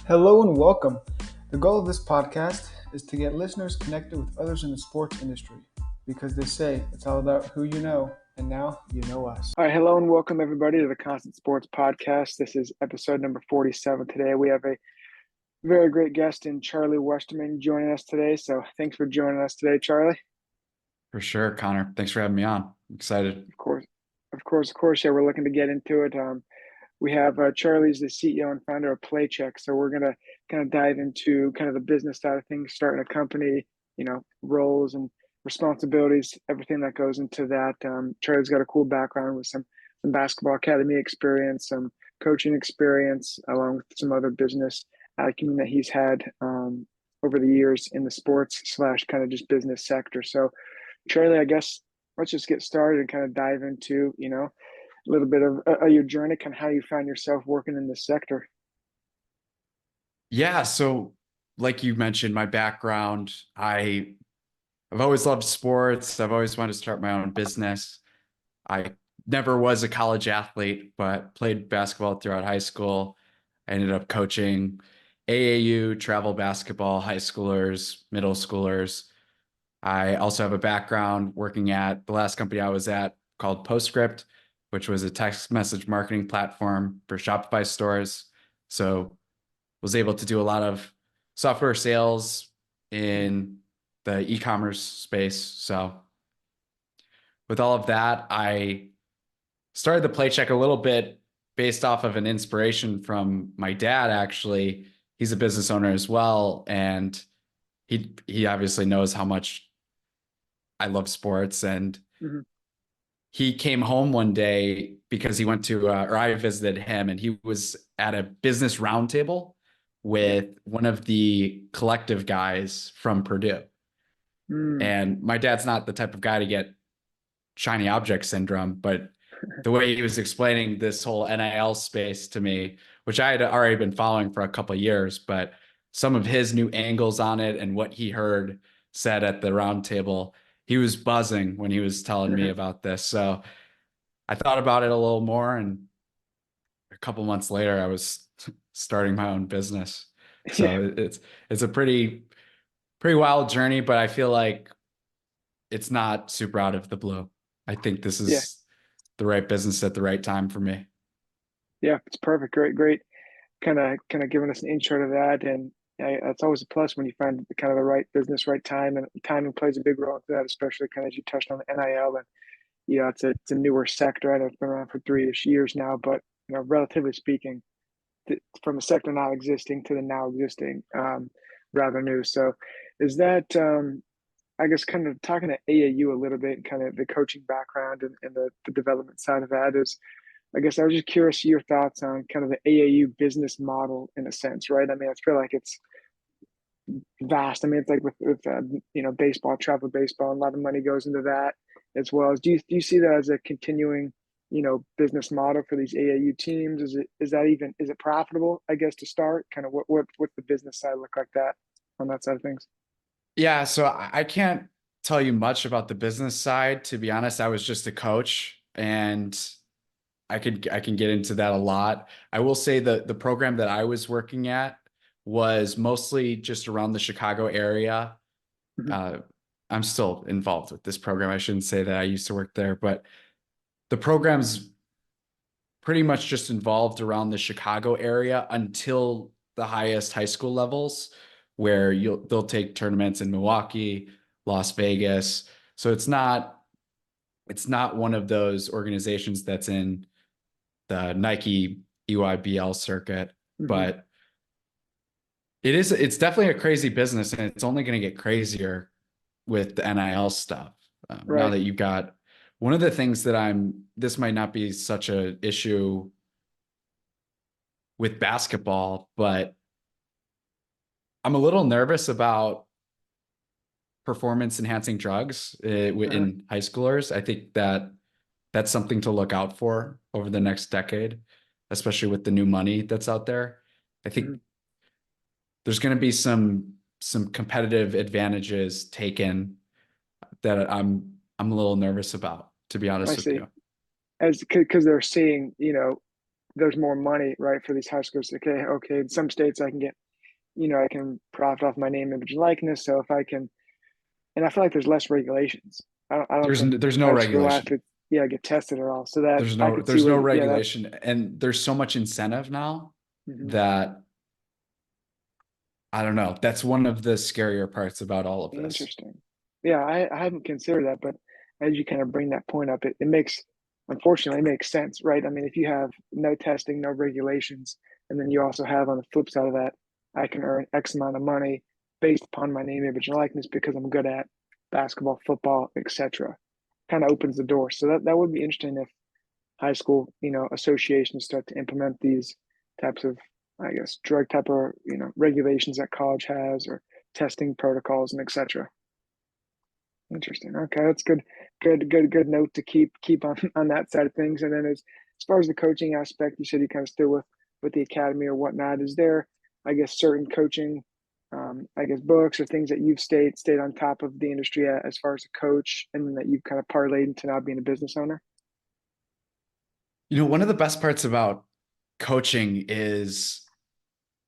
Hello and welcome. The goal of this podcast is to get listeners connected with others in the sports industry because they say it's all about who you know, and now you know us. All right, hello and welcome everybody to the Constant Sports Podcast. This is episode number 47 today. We have a very great guest in Charlie Westerman joining us today. So thanks for joining us today, Charlie. For sure, Connor. Thanks for having me on. I'm excited. Of course. Yeah, we're looking to get into it. We have Charlie's the CEO and founder of Playcheck. So we're going to kind of dive into kind of the business side of things, starting a company, roles and responsibilities, everything that goes into that. Charlie's got a cool background with some basketball academy experience, some coaching experience, along with some other business acumen that he's had over the years in the sports slash kind of just business sector. So Charlie, I guess let's just get started and kind of dive into, a little bit of your journey and how you found yourself working in this sector. Yeah, so like you mentioned, my background, I've always loved sports. I've always wanted to start my own business. I never was a college athlete, but played basketball throughout high school. I ended up coaching AAU, travel basketball, high schoolers, middle schoolers. I also have a background working at the last company I was at called Postscript, which was a text message marketing platform for Shopify stores. So was able to do a lot of software sales in the e-commerce space. So with all of that, I started the Playcheck a little bit based off of an inspiration from my dad, actually. He's a business owner as well. And he obviously knows how much I love sports. And he came home one day because he went to, or I visited him, and he was at a business roundtable with one of the collective guys from Purdue. And my dad's not the type of guy to get shiny object syndrome, but the way he was explaining this whole NIL space to me, which I had already been following for a couple of years, but some of his new angles on it and what he heard said at the roundtable, he was buzzing when he was telling me about this. So I thought about it a little more, and a couple months later, I was starting my own business. So it's a pretty wild journey, but I feel like it's not super out of the blue. I think this is the right business at the right time for me. Yeah, it's perfect. Great. Kind of giving us an intro to that, and it's always a plus when you find kind of the right business, right time, and timing plays a big role into that, especially kind of as you touched on the NIL. And it's a newer sector. I know it's been around for 3-ish years now, but relatively speaking, from a sector not existing to the now existing, rather new. So, is that I guess kind of talking to AAU a little bit, and kind of the coaching background and the development side of that is, I guess I was just curious your thoughts on kind of the AAU business model in a sense, right? I mean, I feel like it's vast. I mean, it's like with baseball, travel baseball, and a lot of money goes into that as well. Do you see that as a continuing business model for these AAU teams? Is it profitable? I guess to start, kind of what's the business side look like that on that side of things? Yeah, so I can't tell you much about the business side. To be honest, I was just a coach, and I can get into that a lot. I will say that the program that I was working at was mostly just around the Chicago area. Uh, I'm still involved with this program. I shouldn't say that I used to work there, but the program's pretty much just involved around the Chicago area until the highest high school levels, where they'll take tournaments in Milwaukee, Las Vegas. So it's not one of those organizations that's in the Nike EYBL circuit, but it's definitely a crazy business, and it's only going to get crazier with the NIL stuff. Now that you've got one of the things that this might not be such a issue with basketball, but I'm a little nervous about performance enhancing drugs in high schoolers. I think that's something to look out for over the next decade, especially with the new money that's out there. I think there's going to be some competitive advantages taken that I'm a little nervous about, to be honest with you. Because they're seeing there's more money, right, for these high schools. Okay, in some states I can get, I can profit off my name, image, and likeness. So if I can, and I feel like there's less regulations. I don't think There's no high school regulation. athletes, yeah, get tested at all. So that I could see There's no where, yeah, that. regulation, and there's so much incentive now Mhm. that I don't know. That's one of the scarier parts about all of this. Interesting. Yeah, I hadn't considered that, but as you kind of bring that point up, it makes, unfortunately, it makes sense, right? I mean, if you have no testing, no regulations, and then you also have on the flip side of that, I can earn X amount of money based upon my name, image, and likeness because I'm good at basketball, football, etc. Kind of opens the door. So that would be interesting if high school, associations start to implement these types of, I guess, drug type of, regulations that college has or testing protocols and etc. Interesting. Okay, that's good. Good note to keep on that side of things. And then as far as the coaching aspect, you said you kind of still with the academy or whatnot. Is there, I guess, certain coaching, I guess, books or things that you've stayed on top of the industry as far as a coach, and then that you've kind of parlayed into now being a business owner? One of the best parts about coaching is,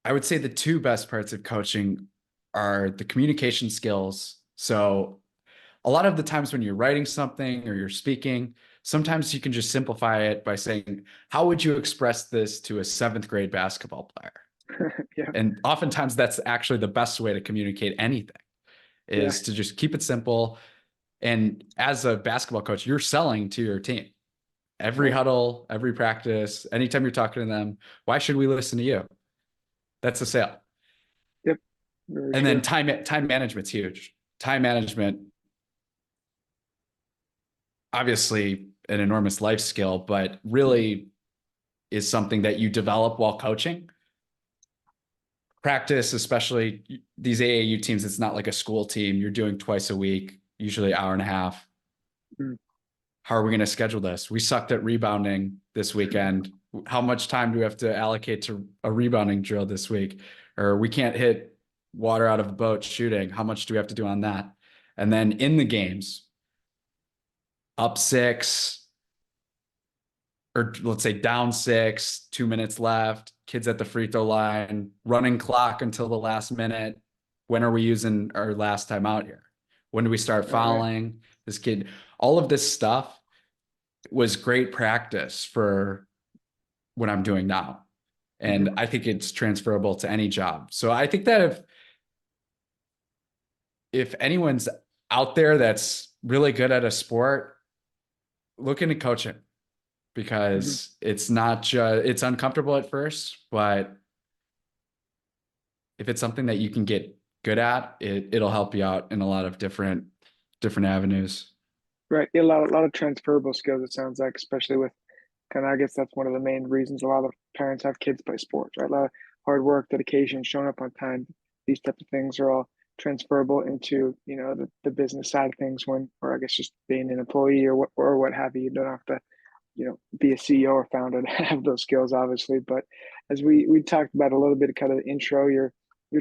I would say the two best parts of coaching are the communication skills. So a lot of the times when you're writing something or you're speaking, sometimes you can just simplify it by saying, how would you express this to a seventh grade basketball player? Yeah, And oftentimes that's actually the best way to communicate anything, yeah, is to just keep it simple. And as a basketball coach, you're selling to your team. Every right. huddle, every practice, anytime you're talking to them, why should we listen to you? That's a sale. Yep, very And true. then time management's huge. Time management, obviously an enormous life skill, but Mhm. really is something that you develop while coaching. Practice, especially these AAU teams, it's not like a school team. You're doing twice a week, usually an hour and a half. Mm. How are we going to schedule this? We sucked at rebounding this weekend. How much time do we have to allocate to a rebounding drill this week? Or we can't hit water out of a boat shooting. How much do we have to do on that? And then in the games, up six, or let's say down six, 2 minutes left, kids at the free throw line, running clock until the last minute. When are we using our last time out here? When do we start Right. fouling? This kid, all of this stuff was great practice for what I'm doing now. And Mhm. I think it's transferable to any job. So I think that if anyone's out there that's really good at a sport, look into coaching, Mhm. because it's not just, it's uncomfortable at first, but if it's something that you can get good at, it'll help you out in a lot of different avenues. Right. Yeah, a lot of transferable skills, it sounds like, especially with kind of, I guess that's one of the main reasons a lot of parents have kids play sports, right? A lot of hard work, dedication, showing up on time. These types of things are all transferable into, the business side of things when, or I guess just being an employee or what have you. You don't have to, be a CEO or founder to have those skills, obviously. But as we talked about a little bit of kind of the intro, your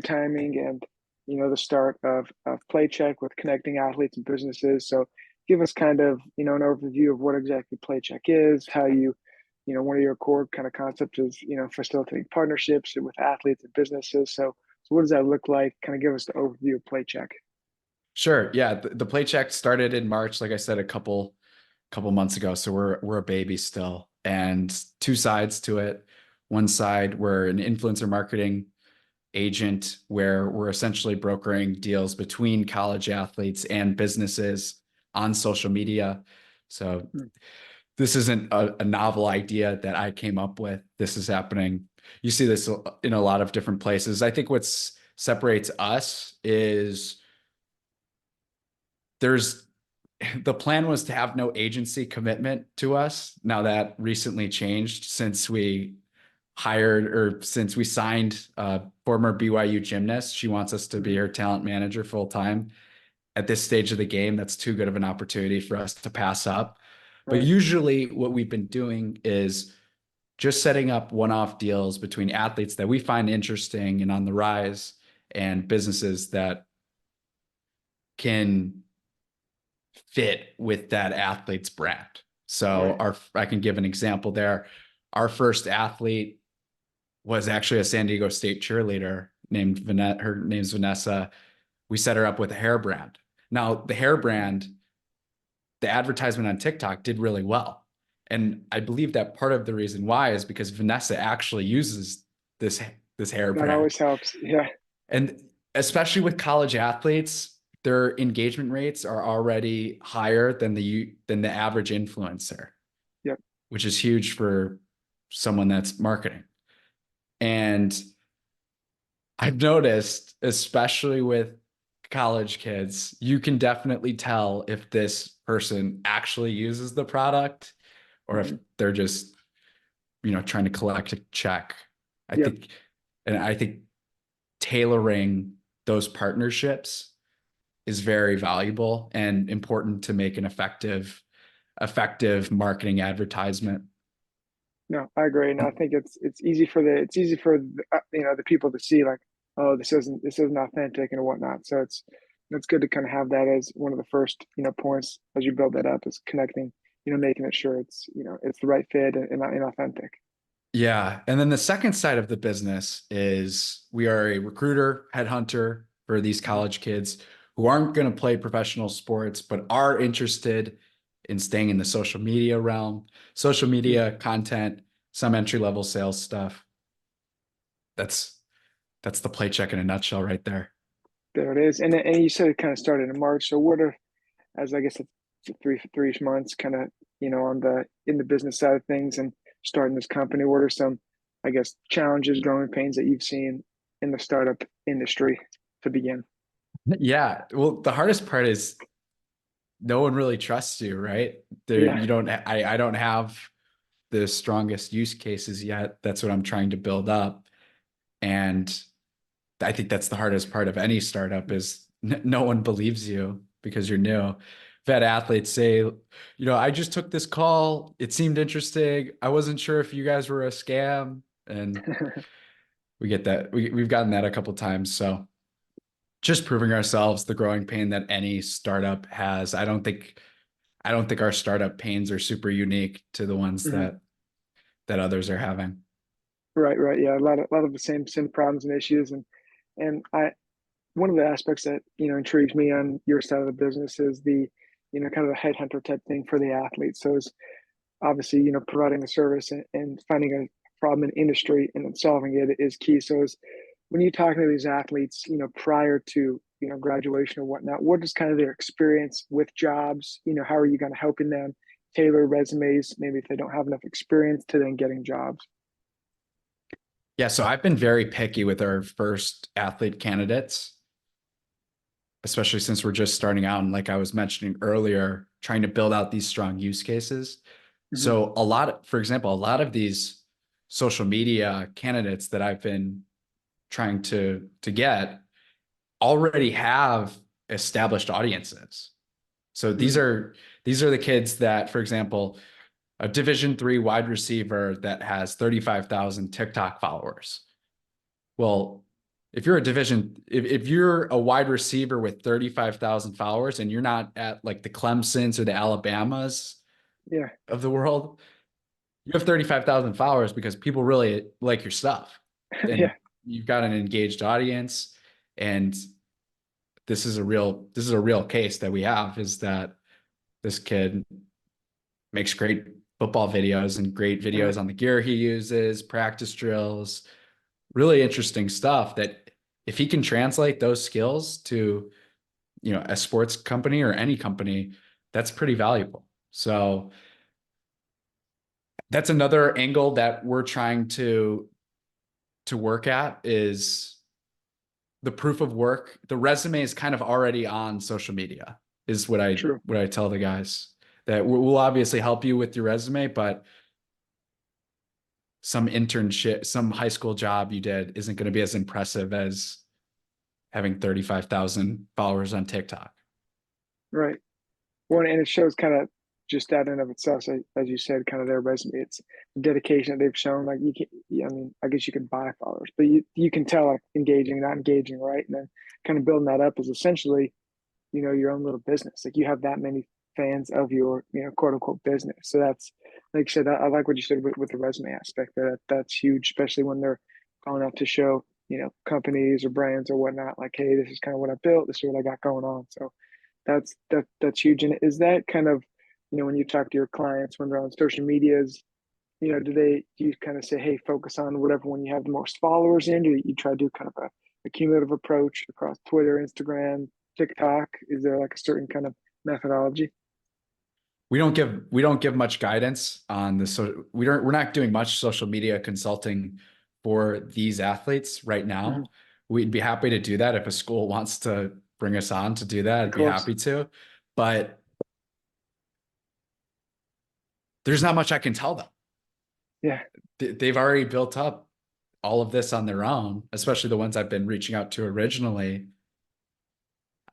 timing and the start of Playcheck with connecting athletes and businesses. So give us kind of an overview of what exactly Playcheck is, how one of your core kind of concepts is facilitating partnerships with athletes and businesses. So what does that look like? Kind of give us the overview of Playcheck. Sure. Yeah. The Playcheck started in March, like I said, a couple months ago. So we're a baby still, and two sides to it. One side, we're an influencer marketing agent where we're essentially brokering deals between college athletes and businesses on social media. So Mm. this isn't a novel idea that I came up with. This is happening. You see this in a lot of different places. I think what's separates us is there's the plan was to have no agency commitment to us. Now that recently changed since we hired, or since we signed former BYU gymnast. She wants us to be Mhm. her talent manager full time. At this stage of the game, that's too good of an opportunity for us to pass up. But Right. usually what we've been doing is just setting up one-off deals between athletes that we find interesting and on the rise, and businesses that can fit with that athlete's brand. So Right. I can give an example there. our first athlete was actually a San Diego State cheerleader named Vanessa. Her name's Vanessa. We set her up with a hair brand. Now, the hair brand, the advertisement on TikTok did really well. And I believe that part of the reason why is because Vanessa actually uses this hair That brand. always helps. Yeah. And especially with college athletes, their engagement rates are already higher than the average influencer, Yep. which is huge for someone that's marketing. And I've noticed, especially with college kids, you can definitely tell if this person actually uses the product or if they're just, trying to collect a check. Yep. I think tailoring those partnerships is very valuable and important to make an effective marketing advertisement. No, I agree, and I think it's easy for the people to see like, oh, this isn't authentic and whatnot. So it's good to kind of have that as one of the first points as you build that up, is connecting, making it sure it's the right fit and authentic. Yeah. And then the second side of the business is we are a recruiter, headhunter for these college kids who aren't going to play professional sports, but are interested in staying in the social media realm, social media content, some entry-level sales stuff. That's the Playcheck in a nutshell right there. There it is, and you said it kind of started in March. So what are, as I guess it's three months, kind of in the business side of things and starting this company, what are some, I guess, challenges, growing pains that you've seen in the startup industry to begin? Yeah. Well, the hardest part is no one really trusts you, right? Yeah. I don't have the strongest use cases yet. That's what I'm trying to build up. And I think that's the hardest part of any startup is no one believes you because you're new. I've had athletes say, I just took this call. It seemed interesting. I wasn't sure if you guys were a scam. And we get that. We've gotten that a couple of times. So just proving ourselves, the growing pain that any startup has. I don't think our startup pains are super unique to the ones Mhm. that others are having. Right. Yeah, a lot of the same problems and issues, and I one of the aspects that intrigues me on your side of the business is the kind of the headhunter type thing for the athletes. So it's obviously providing a service and finding a problem in industry and then solving it is key. So is when you talk to these athletes, prior to graduation or whatnot, what is kind of their experience with jobs? How are you kind of helping them tailor resumes, maybe if they don't have enough experience, to then getting jobs? Yeah, so I've been very picky with our first athlete candidates, especially since we're just starting out. And like I was mentioning earlier, trying to build out these strong use cases. Hmm. So for example, a lot of these social media candidates that I've been trying to get already have established audiences. So these Hmm. are the kids that, for example, a Division III wide receiver that has 35,000 TikTok followers. Well, if you're a wide receiver with 35,000 followers and you're not at like the Clemsons or the Alabamas Yeah. of the world, you have 35,000 followers because people really like your stuff Yeah. and you've got an engaged audience. And this is a real case that we have, is that this kid makes great football videos and great videos on the gear he uses, practice drills, really interesting stuff that if he can translate those skills to, a sports company or any company, that's pretty valuable. So that's another angle that we're trying to work at, is the proof of work. The resume is kind of already on social media, is what True. I tell the guys, that we'll obviously help you with your resume, but some internship, some high school job you did isn't going to be as impressive as having 35,000 followers on TikTok. Right. Well, and it shows kind of just that in of itself. So, as you said, kind of their resume. It's the dedication that they've shown. Like you can, yeah, I mean, I guess you could buy followers, but you can tell like engaging, not engaging, right? And then kind of building that up is essentially, your own little business. Like you have that many fans of your, quote unquote business. So that's, like you said, I like what you said with the resume aspect. That's huge, especially when they're going out to show, companies or brands or whatnot, like, hey, this is kind of what I built, this is what I got going on. So that's huge. And is that kind of, when you talk to your clients when they're on social medias, do you kind of say, hey, focus on whatever one you have the most followers in? Do you try to do kind of a cumulative approach across Twitter, Instagram, TikTok? Is there like a certain kind of methodology? We don't give much guidance on the, so we're not doing much social media consulting for these athletes right Hmm. now. We'd be happy to do that if a school wants to bring us on to do that. Of I'd be course. happy to, but there's not much I can tell them. Yeah. They've already built up all of this on their own, especially the ones I've been reaching out to originally.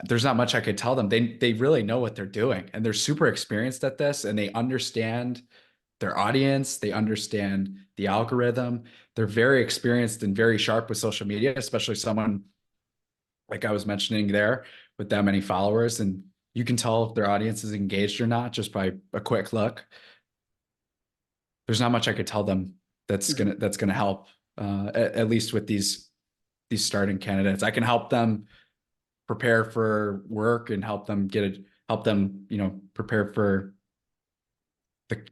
There's not much I could tell them. They really know what they're doing, and they're super experienced at this, and they understand their audience, they understand the algorithm. They're very experienced and very sharp with social media, especially someone like I was mentioning there with that many followers. And you can tell if their audience is engaged or not just by a quick look. There's not much I could tell them Hmm. that's gonna help, at least with these starting candidates. I can help them prepare for work and help them, prepare for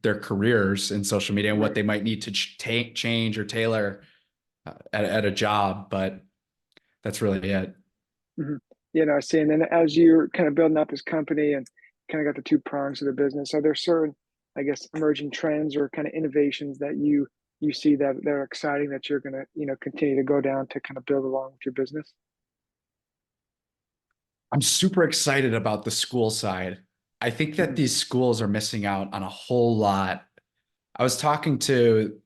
their careers in social media and what Right. they might need to change or tailor at a job, but that's really it. Hmm. Yeah, no, I see. And then as you're kind of building up this company and kind of got the two prongs of the business, are there certain, I guess, emerging trends or kind of innovations that you see that are exciting that you're gonna, continue to go down to kind of build along with your business? I'm super excited about the school side. I think that Hmm. these schools are missing out on a whole lot. I was talking to,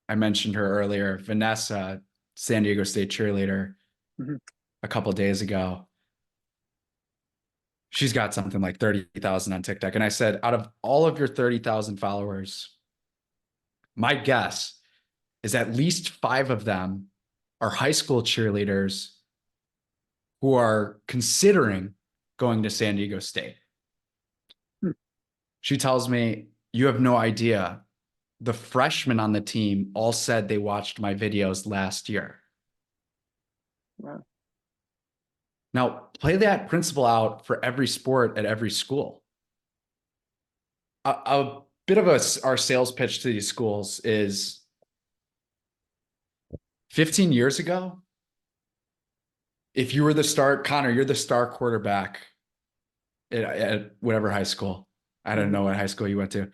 I mentioned her earlier, Vanessa, San Diego State cheerleader, Hmm. a couple days ago. She's got something like 30,000 on TikTok. And I said, out of all of your 30,000 followers, my guess is at least five of them are high school cheerleaders who are considering going to San Diego State. She tells me, you have no idea. The freshmen on the team all said they watched my videos last year. Wow. Now, play that principle out for every sport at every school. A bit of our sales pitch to these schools is 15 years ago, if you were the star, Connor, you're the star quarterback at whatever high school. I don't Hmm. know what high school you went to.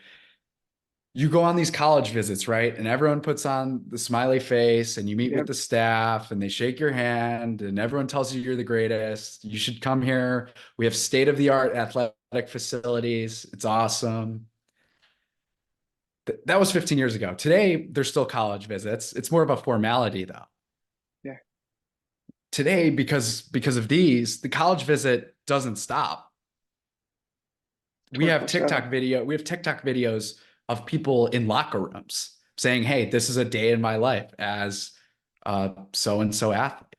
You go on these college visits, right? And everyone puts on the smiley face and you meet with Yep. the staff and they shake your hand and everyone tells you you're the greatest. You should come here. We have state-of-the-art athletic facilities. It's awesome. That was 15 years ago. Today, there's still college visits. It's more of a formality, though. Yeah. Today, because of these, the college visit doesn't stop. We have 24/7. TikTok videos of people in locker rooms saying, hey, this is a day in my life as a so-and-so athlete.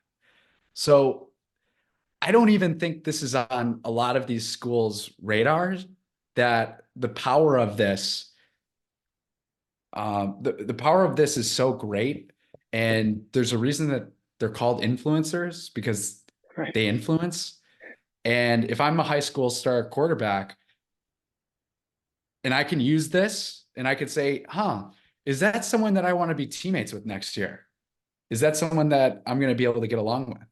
So I don't even think this is on a lot of these schools' radars, that the power of this, the power of this is so great. And there's a reason that they're called influencers, because Right. they influence. And if I'm a high school star quarterback, and I can use this and I could say, is that someone that I want to be teammates with next year? Is that someone that I'm going to be able to get along with?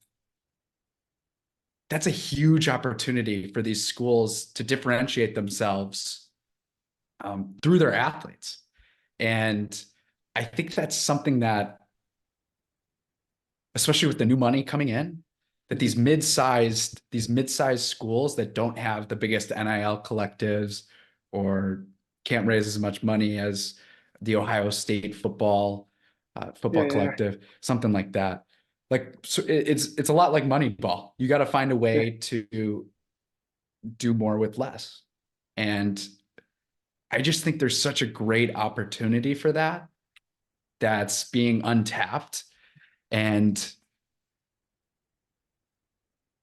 That's a huge opportunity for these schools to differentiate themselves through their athletes. And I think that's something that, especially with the new money coming in, that Hmm. these mid-sized schools that don't have the biggest NIL collectives or can't raise as much money as the Ohio State football Yeah. Yeah. collective, something like that. Like, so it's a lot like Moneyball. You got to find a Yeah. way to do more with less. And I just think there's such a great opportunity for that that's being untapped. And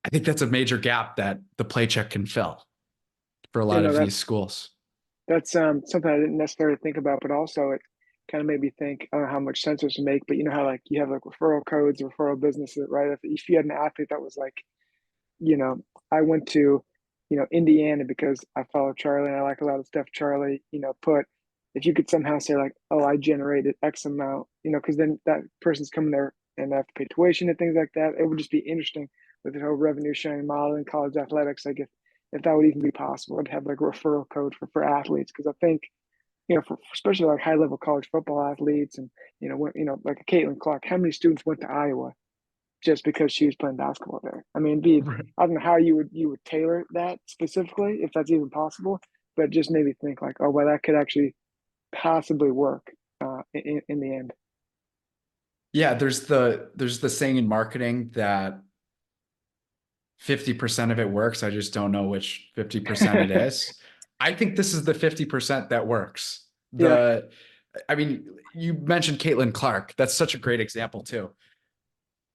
I think that's a major gap that the Playcheck can fill. for a You lot know, of these schools. that's something I didn't necessarily think about, but also it kind of made me think, I don't know how much sense this would make, but you know how like you have like referral codes, referral businesses, right? If you had an athlete that was like, you know, I went to, Indiana because I follow Charlie and I like a lot of stuff Charlie, put, if you could somehow say like, oh, I generated X amount, because then that person's coming there and they have to pay tuition and things like that. It would just be interesting with the whole revenue sharing model in college athletics. Like if that would even be possible, I'd have like a referral code for athletes. Cause I think, for especially like high level college football athletes and, like a 𝐒𝐮𝐬𝐬𝐬𝐬, how many students went to Iowa just because she was playing basketball there? I mean, I don't know how you would tailor that specifically, if that's even possible, but it just made me think like, oh, well, that could actually possibly work in the end. Yeah, there's the saying in marketing that 50% of it works. I just don't know which 50% it is. I think this is the 50% that works. Yeah. I mean, you mentioned Caitlin Clark. That's such a great example too.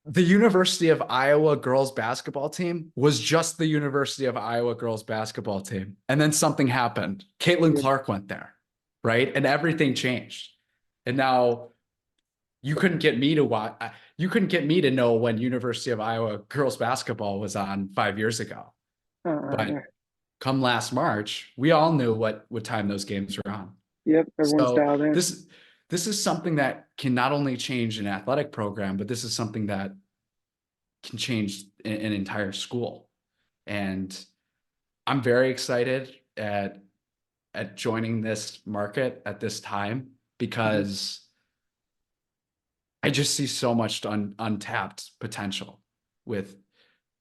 The University of Iowa girls basketball team was just the University of Iowa girls basketball team. And then something happened. Caitlin Yep. Clark went there, right? And everything changed. And now you couldn't get me to watch. You couldn't get me to know when University of Iowa girls basketball was on 5 years ago. But Yeah. come last March, we all knew what time those games were on. Yep. Everyone's So dialed in. this is something that can not only change an athletic program, but this is something that can change an entire school. And I'm very excited at joining this market at this time Mhm. because I just see so much untapped potential with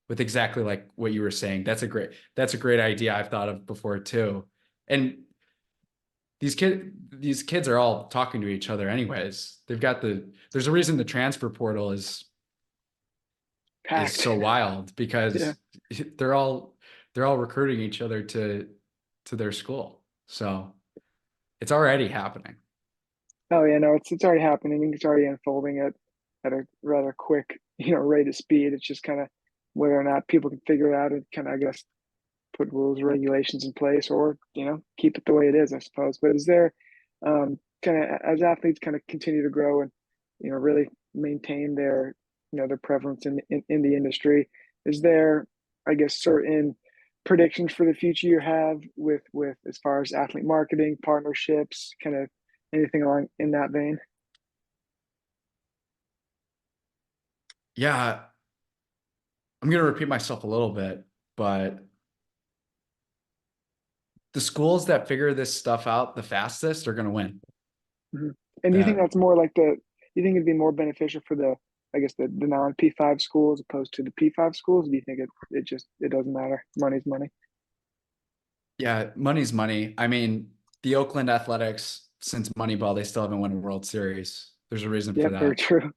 exactly like what you were saying. That's a great idea I've thought of before too. And these kids are all talking to each other anyways. There's a reason the transfer portal is Packed. so wild Yeah. because they're all recruiting each other to their school. So it's already happening. Oh yeah, no, it's already happening. It's already unfolding at a rather quick, rate of speed. It's just kind of whether or not people can figure it out and kind of, I guess, put rules, regulations in place, or keep it the way it is, I suppose. But is there, kind of as athletes kind of continue to grow and really maintain their their prevalence in the industry? Is there, I guess, certain predictions for the future you have with as far as athlete marketing, partnerships, kind of anything along in that vein? Yeah, I'm going to repeat myself a little bit, but the schools that figure this stuff out the fastest are going to win. Mhm. And do you think That that's more like you think it'd be more beneficial for I guess the non P5 schools opposed to the P5 schools? Or do you think it doesn't matter? Money's money. Yeah, money's money. I mean, the Oakland Athletics, since Moneyball, they still haven't won a World Series. There's a reason for Yep, very that. true.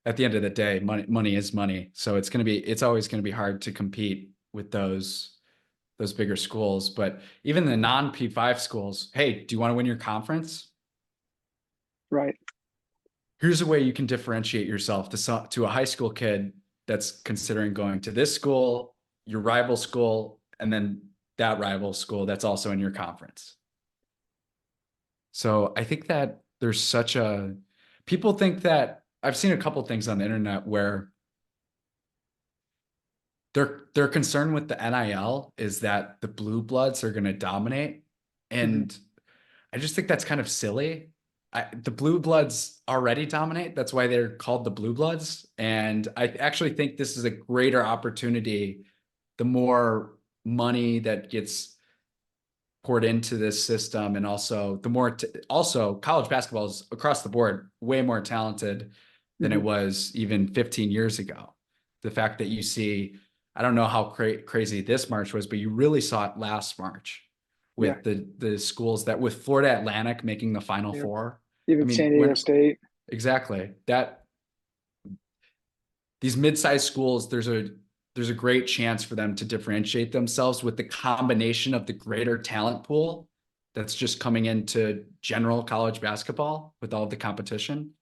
At the end of the day, money is money. So it's always gonna be hard to compete with those bigger schools. But even the non P5 schools, hey, do you want to win your conference? Right. Here's a way you can differentiate yourself to a high school kid that's considering going to this school, your rival school, and then that rival school that's also in your conference. So I think that there's such a people think that I've seen a couple things on the internet where they're concerned with the NIL is that the blue bloods are going to dominate. Hmm. And I just think that's kind of silly. The blue bloods already dominate. That's why they're called the blue bloods. And I actually think this is a greater opportunity. The more money that gets poured into this system, and also also college basketball is across the board way more talented than it Hmm. was even 15 years ago. The fact that you see, I don't know how crazy this March was, but you really saw it last March Yeah. with the schools that with Florida Atlantic making the Final Yep. Four. I Even San mean, Diego when State. exactly that these mid-sized schools, there's a great chance for them to differentiate themselves with the combination of the greater talent pool that's just coming into general college basketball with all of the competition.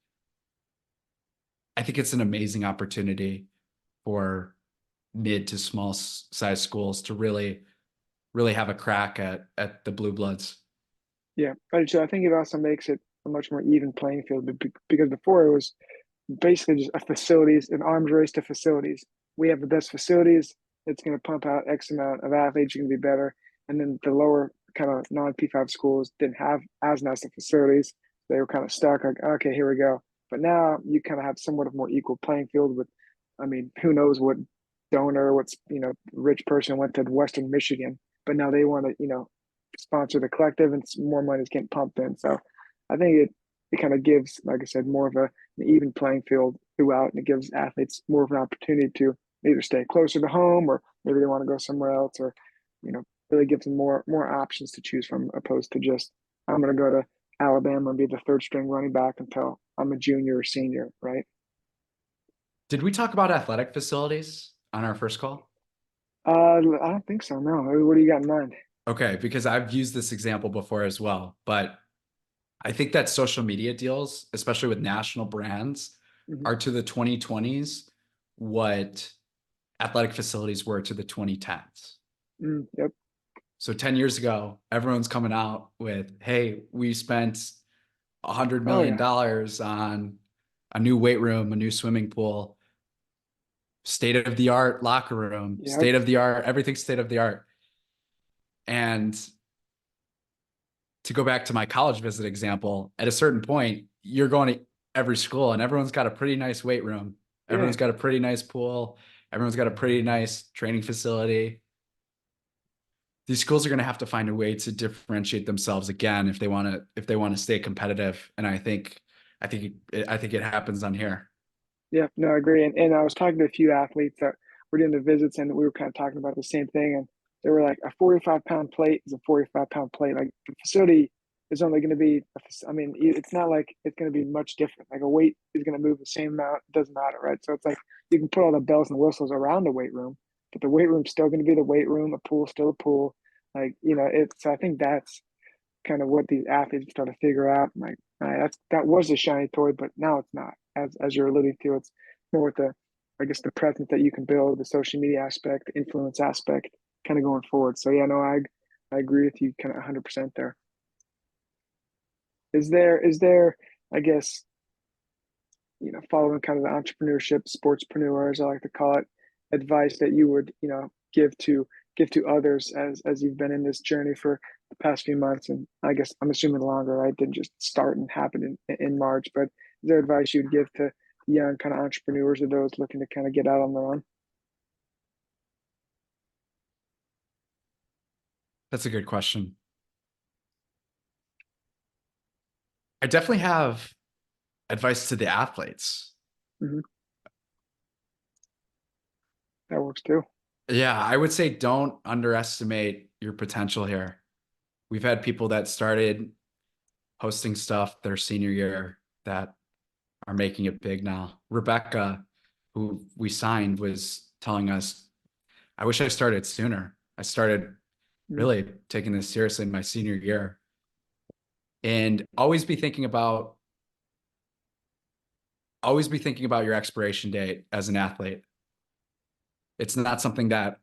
I think it's an amazing opportunity for mid to small size schools to really have a crack at the blue bloods. Yeah, but so I think it also makes it a much more even playing field because before it was basically just a facilities, an arms race to facilities. We have the best facilities. It's going to pump out X amount of athletes. You can be better. And then the lower kind of non P5 schools didn't have as nice of facilities. They were kind of stuck. Like, okay, here we go. But now you kind of have somewhat of more equal playing field with, I mean, who knows what donor, what's, rich person went to Western Michigan, but now they want to, sponsor the collective and more money is getting pumped in. So I think it kind of gives, like I said, more of an even playing field throughout, and it gives athletes more of an opportunity to either stay closer to home or maybe they want to go somewhere else, or really gives them more options to choose from, opposed to just I'm going to go to Alabama and be the third string running back until I'm a junior or senior, right? Did we talk about athletic facilities on our first call? I don't think so. No. What do you got in mind? Okay, because I've used this example before as well, but I think that social media deals, especially with national brands, Mm-hmm. are to the 2020s what athletic facilities were to the 2010s. Yep. So 10 years ago, everyone's coming out with, hey, we spent $100 Oh million yeah. on a new weight room, a new swimming pool, state of the art locker room, Yep. state of the art, everything state of the art. And to go back to my college visit example, at a certain point, you're going to every school and everyone's got a pretty nice weight room. Yeah. Everyone's got a pretty nice pool. Everyone's got a pretty nice training facility. These schools are going to have to find a way to differentiate themselves again if they want to stay competitive. And I think it happens on here. Yeah, no, I agree. And I was talking to a few athletes that were doing the visits, and we were kind of talking about the same thing. And they were like, a 45-pound plate is a 45-pound plate. Like the facility is only going to be, I mean, it's not like it's going to be much different. Like a weight is going to move the same amount. It doesn't matter, right? So it's like you can put all the bells and whistles around the weight room, but the weight room's still going to be the weight room. A pool's still a pool. Like, it's, I think that's kind of what these athletes start to figure out. Like, that was a shiny toy, but now it's not. As you're alluding to, it's more with the, I guess, the presence that you can build, the social media aspect, the influence aspect, kind of going forward. So yeah, no, I agree with you, kind of 100% there. Is there, I guess, following kind of the entrepreneurship, sportspreneur, as I like to call it, advice that you would, give to others as you've been in this journey for the past few months, and I guess I'm assuming longer, right? Didn't just start and happen in March, but is there advice you'd give to young kind of entrepreneurs or those looking to kind of get out on their own? That's a good question. I definitely have advice to the athletes. Mm-hmm. That works too. Yeah, I would say don't underestimate your potential here. We've had people that started hosting stuff their senior year that are making it big now. Rebecca, who we signed, was telling us, I wish I started sooner. I started Mm-hmm. really taking this seriously in my senior year. And always be thinking about your expiration date as an athlete. It's not something that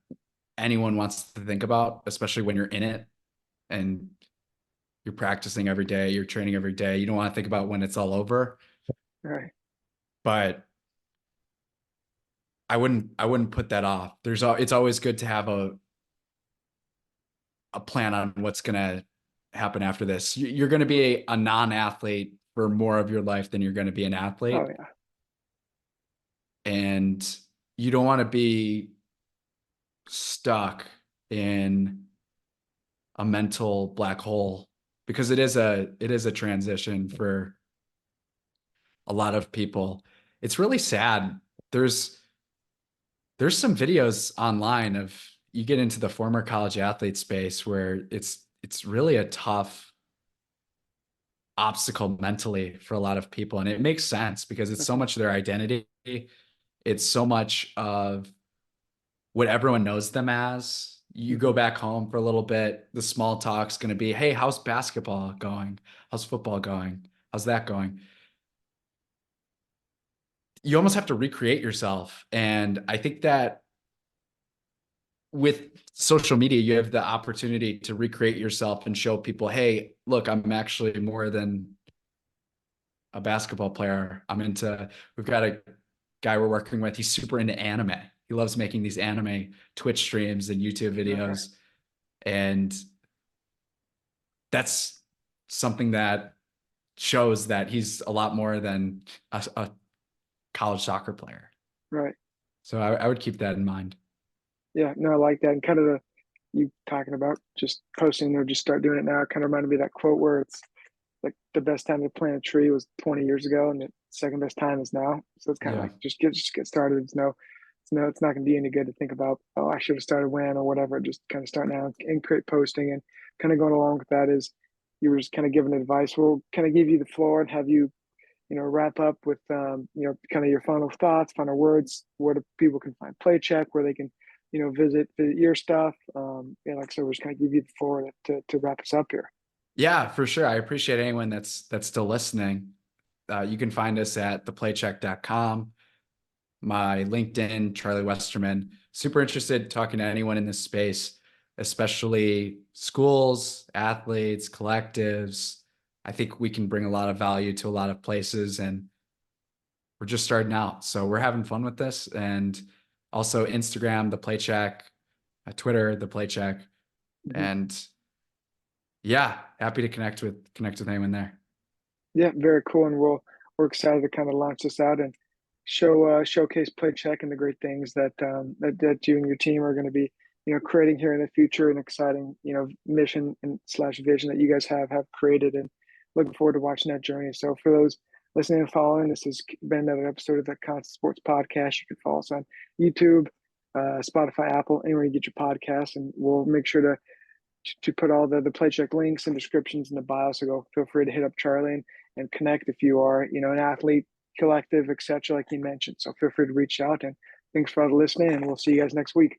anyone wants to think about, especially when you're in it and you're practicing every day, you're training every day. You don't want to think about when it's all over. Right. But I wouldn't put that off. It's always good to have a plan on what's going to happen after this. You're going to be a non-athlete for more of your life than you're going to be an Oh athlete. yeah. And you don't want to be stuck in a mental black hole, because it is a transition for a lot of people. It's really sad. There's some videos online of, you get into the former college athlete space where it's really a tough obstacle mentally for a lot of people. And it makes sense because it's so Okay. much of their identity. It's so much of what everyone knows them as. You Mm-hmm. go back home for a little bit, the small talk's going to be, hey, how's basketball going? How's football going? How's that going? You almost have to recreate yourself. And I think that with social media, you have the opportunity to recreate yourself and show people, hey, look, I'm actually more than a basketball player. We've got a guy we're working with. He's super into anime. He loves making these anime Twitch streams and YouTube Okay. videos. And that's something that shows that he's a lot more than a college soccer player. Right. So I would keep that in mind. Yeah, no, I like that. And kind of you talking about just posting or just start doing it now, it kind of reminded me of that quote where it's like the best time to plant a tree was 20 years ago, and the second best time is now. So it's kind of Yeah. like just get started. It's not going to be any good to think about, oh, I should have started when or whatever. Just kind of start now and create posting, and kind of going along with that is you were just kind of giving advice. We'll kind of give you the floor and have you, wrap up with, kind of your final thoughts, final words, where people can find Playcheck, where they can, visit your stuff. Like I said, we're just kind of give you the floor to wrap us up here. Yeah, for sure. I appreciate anyone that's still listening. You can find us at theplaycheck.com, my LinkedIn, Charlie Westerman. Super interested talking to anyone in this space, especially schools, athletes, collectives. I think we can bring a lot of value to a lot of places, and we're just starting out. So we're having fun with this. And also Instagram, the Playcheck, Twitter, the Playcheck. Mhm. And yeah, happy to connect with anyone there. Yeah, very cool. And we're excited to kind of launch this out and showcase Playcheck and the great things that you and your team are going to be, creating here in the future, an exciting, mission and slash vision that you guys have created, and looking forward to watching that journey. So for those listening and following, this has been another episode of the Constant Sports Podcast. You can follow us on YouTube, Spotify, Apple, anywhere you get your podcasts, and we'll make sure to put all the Playcheck links and descriptions in the bio. So feel free to hit up Charlie and connect if you are, an athlete, collective, etc., like you mentioned. So feel free to reach out, and thanks for all the listening, and we'll see you guys next week.